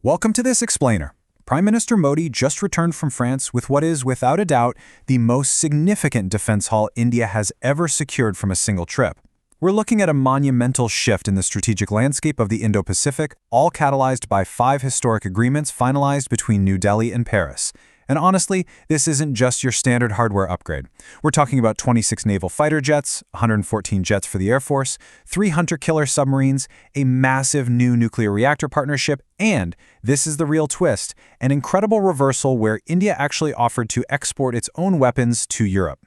Welcome to this explainer. Prime Minister Modi just returned from France with what is, without a doubt, the most significant defense haul India has ever secured from a single trip. We're looking at a monumental shift in the strategic landscape of the Indo-Pacific, all catalyzed by 5 historic agreements finalized between New Delhi and Paris. And honestly, this isn't just your standard hardware upgrade. We're talking about 26 naval fighter jets, 114 jets for the Air Force, 3 hunter-killer submarines, a massive new nuclear reactor partnership, and, this is the real twist, an incredible reversal where India actually offered to export its own weapons to Europe.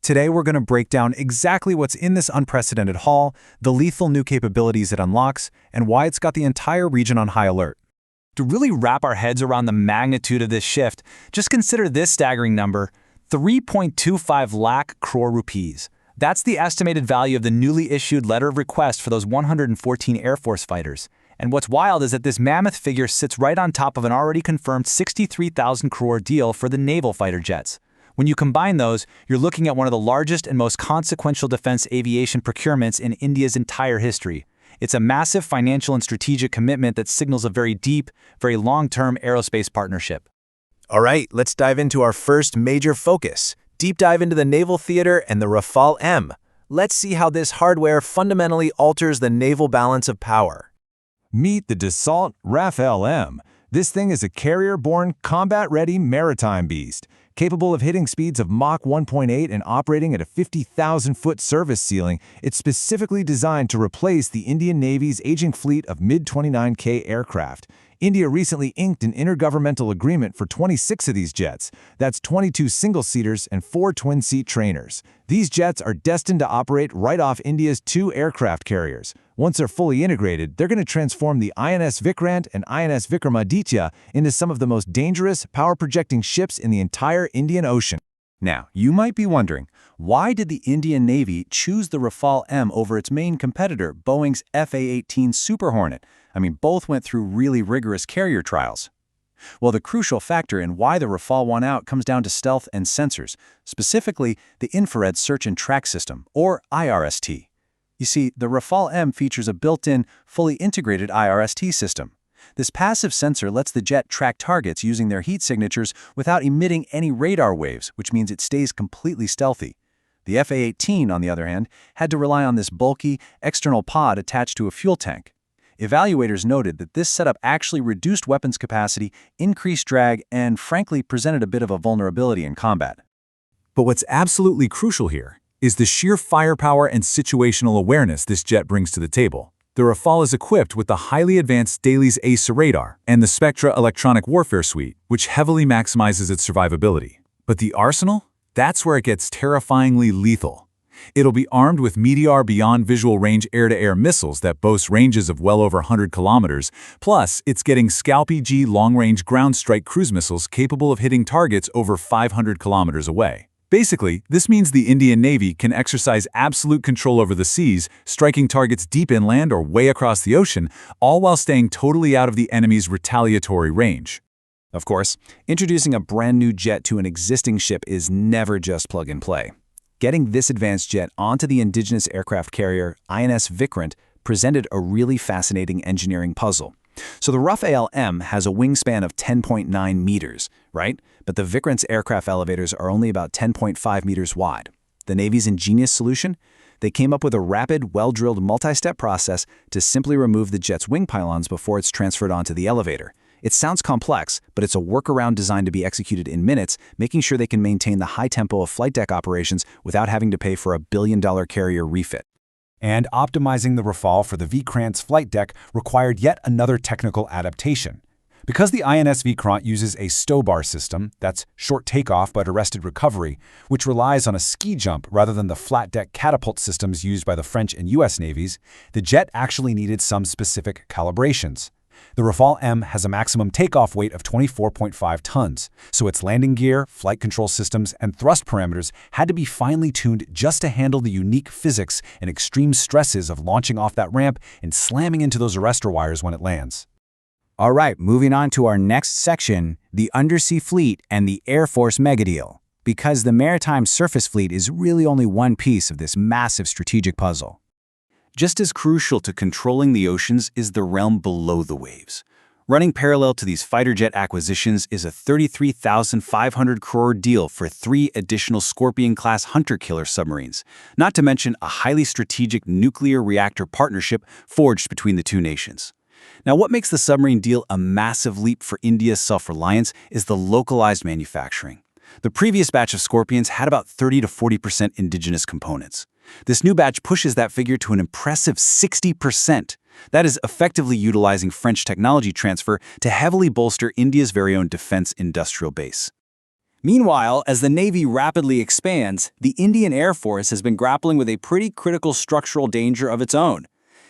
Today, we're going to break down exactly what's in this unprecedented haul, the lethal new capabilities it unlocks, and why it's got the entire region on high alert. To really wrap our heads around the magnitude of this shift, just consider this staggering number, 3.25 lakh crore rupees. That's the estimated value of the newly issued letter of request for those 114 Air Force fighters. And what's wild is that this mammoth figure sits right on top of an already confirmed 63,000 crore deal for the naval fighter jets. When you combine those, you're looking at one of the largest and most consequential defense aviation procurements in India's entire history. It's a massive financial and strategic commitment that signals a very deep, very long-term aerospace partnership. All right, let's dive into our first major focus. Deep dive into the naval theater and the Rafale-M. Let's see how this hardware fundamentally alters the naval balance of power. Meet the Dassault Rafale-M. This thing is a carrier-borne, combat-ready maritime beast, capable of hitting speeds of Mach 1.8 and operating at a 50,000-foot service ceiling. It's specifically designed to replace the Indian Navy's aging fleet of mid-29K aircraft. India recently inked an intergovernmental agreement for 26 of these jets. That's 22 single-seaters and 4 twin-seat trainers. These jets are destined to operate right off India's 2 aircraft carriers. Once they're fully integrated, they're going to transform the INS Vikrant and INS Vikramaditya into some of the most dangerous, power-projecting ships in the entire Indian Ocean. Now, you might be wondering, why did the Indian Navy choose the Rafale-M over its main competitor, Boeing's FA-18 Super Hornet? I mean, both went through really rigorous carrier trials. Well, the crucial factor in why the Rafale won out comes down to stealth and sensors, specifically the Infrared Search and Track System, or IRST. You see, the Rafale-M features a built-in, fully integrated IRST system. This passive sensor lets the jet track targets using their heat signatures without emitting any radar waves, which means it stays completely stealthy. The FA-18, on the other hand, had to rely on this bulky, external pod attached to a fuel tank. Evaluators noted that this setup actually reduced weapons capacity, increased drag, and frankly presented a bit of a vulnerability in combat. But what's absolutely crucial here is the sheer firepower and situational awareness this jet brings to the table. The Rafale is equipped with the highly advanced Daly's ACE radar and the Spectra electronic warfare suite, which heavily maximizes its survivability. But the arsenal? That's where it gets terrifyingly lethal. It'll be armed with Meteor beyond visual range air-to-air missiles that boast ranges of well over 100 kilometers, plus it's getting SCALP-G long-range ground strike cruise missiles capable of hitting targets over 500 kilometers away. Basically, this means the Indian Navy can exercise absolute control over the seas, striking targets deep inland or way across the ocean, all while staying totally out of the enemy's retaliatory range. Of course, introducing a brand new jet to an existing ship is never just plug and play. Getting this advanced jet onto the indigenous aircraft carrier INS Vikrant presented a really fascinating engineering puzzle. So the Rafale-M has a wingspan of 10.9 meters, right? But the Vikrant's aircraft elevators are only about 10.5 meters wide. The Navy's ingenious solution? They came up with a rapid, well-drilled multi-step process to simply remove the jet's wing pylons before it's transferred onto the elevator. It sounds complex, but it's a workaround designed to be executed in minutes, making sure they can maintain the high tempo of flight deck operations without having to pay for a billion-dollar carrier refit. And optimizing the Rafale for the Vikrant's flight deck required yet another technical adaptation. Because the INS Vikrant uses a stow bar system, that's short takeoff but arrested recovery, which relies on a ski jump rather than the flat deck catapult systems used by the French and US navies, the jet actually needed some specific calibrations. The Rafale-M has a maximum takeoff weight of 24.5 tons, so its landing gear, flight control systems, and thrust parameters had to be finely tuned just to handle the unique physics and extreme stresses of launching off that ramp and slamming into those arrestor wires when it lands. All right, moving on to our next section, the undersea fleet and the Air Force megadeal. Because the maritime surface fleet is really only one piece of this massive strategic puzzle. Just as crucial to controlling the oceans is the realm below the waves. Running parallel to these fighter jet acquisitions is a 33,500 crore deal for 3 additional Scorpene-class hunter-killer submarines, not to mention a highly strategic nuclear reactor partnership forged between the two nations. Now, what makes the submarine deal a massive leap for India's self-reliance is the localized manufacturing. The previous batch of Scorpenes had about 30 to 40% indigenous components. This new batch pushes that figure to an impressive 60%. That is effectively utilizing French technology transfer to heavily bolster India's very own defense industrial base. Meanwhile, as the Navy rapidly expands, the Indian Air Force has been grappling with a pretty critical structural danger of its own.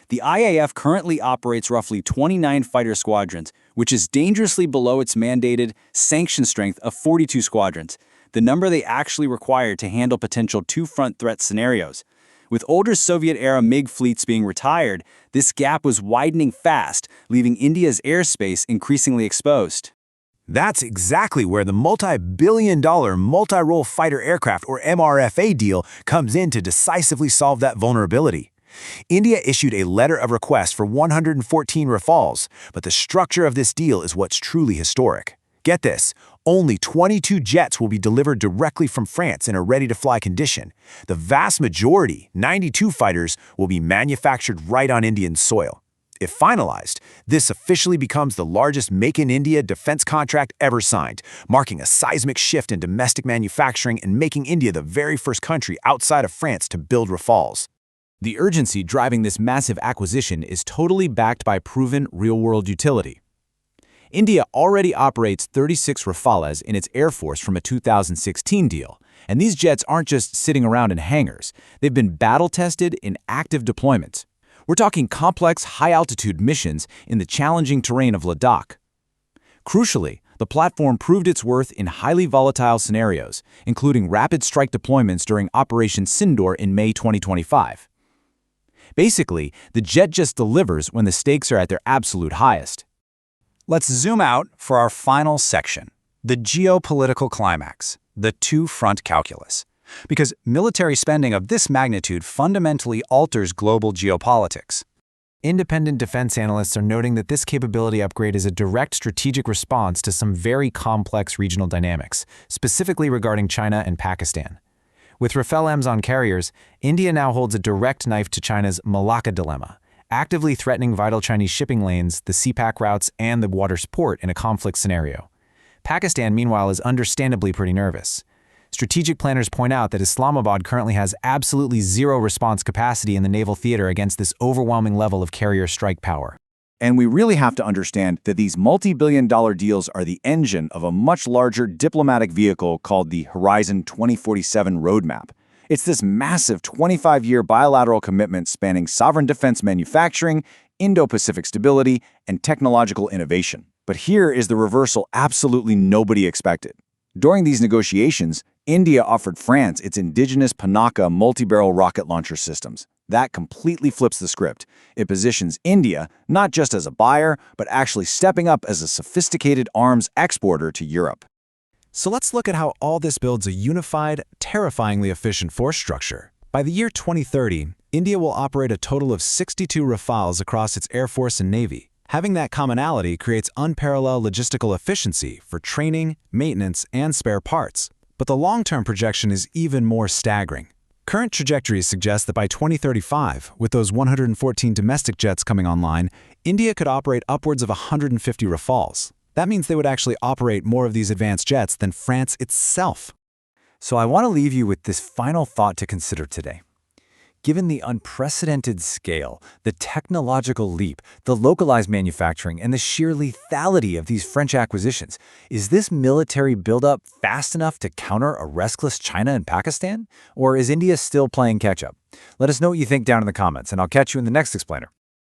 The IAF currently operates roughly 29 fighter squadrons, which is dangerously below its mandated sanction strength of 42 squadrons, the number they actually require to handle potential two-front threat scenarios. With older Soviet-era MiG fleets being retired, this gap was widening fast, leaving India's airspace increasingly exposed. That's exactly where the multi-billion-dollar multi-role fighter aircraft, or MRFA deal, comes in to decisively solve that vulnerability. India issued a letter of request for 114 Rafales, but the structure of this deal is what's truly historic. Get this, only 22 jets will be delivered directly from France in a ready-to-fly condition. The vast majority, 92 fighters, will be manufactured right on Indian soil. If finalized, this officially becomes the largest Make in India defense contract ever signed, marking a seismic shift in domestic manufacturing and making India the very first country outside of France to build Rafales. The urgency driving this massive acquisition is totally backed by proven real-world utility. India already operates 36 Rafale-Ms in its Air Force from a 2016 deal, and these jets aren't just sitting around in hangars. They've been battle-tested in active deployments. We're talking complex, high-altitude missions in the challenging terrain of Ladakh. Crucially, the platform proved its worth in highly volatile scenarios, including rapid strike deployments during Operation Sindoor in May 2025. Basically, the jet just delivers when the stakes are at their absolute highest. Let's zoom out for our final section, the geopolitical climax, the two-front calculus. Because military spending of this magnitude fundamentally alters global geopolitics. Independent defense analysts are noting that this capability upgrade is a direct strategic response to some very complex regional dynamics, specifically regarding China and Pakistan. With Rafale-Ms on carriers, India now holds a direct knife to China's Malacca dilemma, actively threatening vital Chinese shipping lanes, the CPAC routes, and the water's port in a conflict scenario. Pakistan, meanwhile, is understandably pretty nervous. Strategic planners point out that Islamabad currently has absolutely zero response capacity in the naval theater against this overwhelming level of carrier strike power. And we really have to understand that these multi-billion-dollar deals are the engine of a much larger diplomatic vehicle called the Horizon 2047 Roadmap. It's this massive 25-year bilateral commitment spanning sovereign defense manufacturing, Indo-Pacific stability, and technological innovation. But here is the reversal absolutely nobody expected. During these negotiations, India offered France its indigenous Pinaka multi-barrel rocket launcher systems. That completely flips the script. It positions India not just as a buyer, but actually stepping up as a sophisticated arms exporter to Europe. So let's look at how all this builds a unified, terrifyingly efficient force structure. By the year 2030, India will operate a total of 62 Rafales across its Air Force and Navy. Having that commonality creates unparalleled logistical efficiency for training, maintenance, and spare parts. But the long-term projection is even more staggering. Current trajectories suggest that by 2035, with those 114 domestic jets coming online, India could operate upwards of 150 Rafales. That means they would actually operate more of these advanced jets than France itself. So I want to leave you with this final thought to consider today. Given the unprecedented scale, the technological leap, the localized manufacturing, and the sheer lethality of these French acquisitions, is this military buildup fast enough to counter a restless China and Pakistan? Or is India still playing catch-up? Let us know what you think down in the comments, and I'll catch you in the next explainer.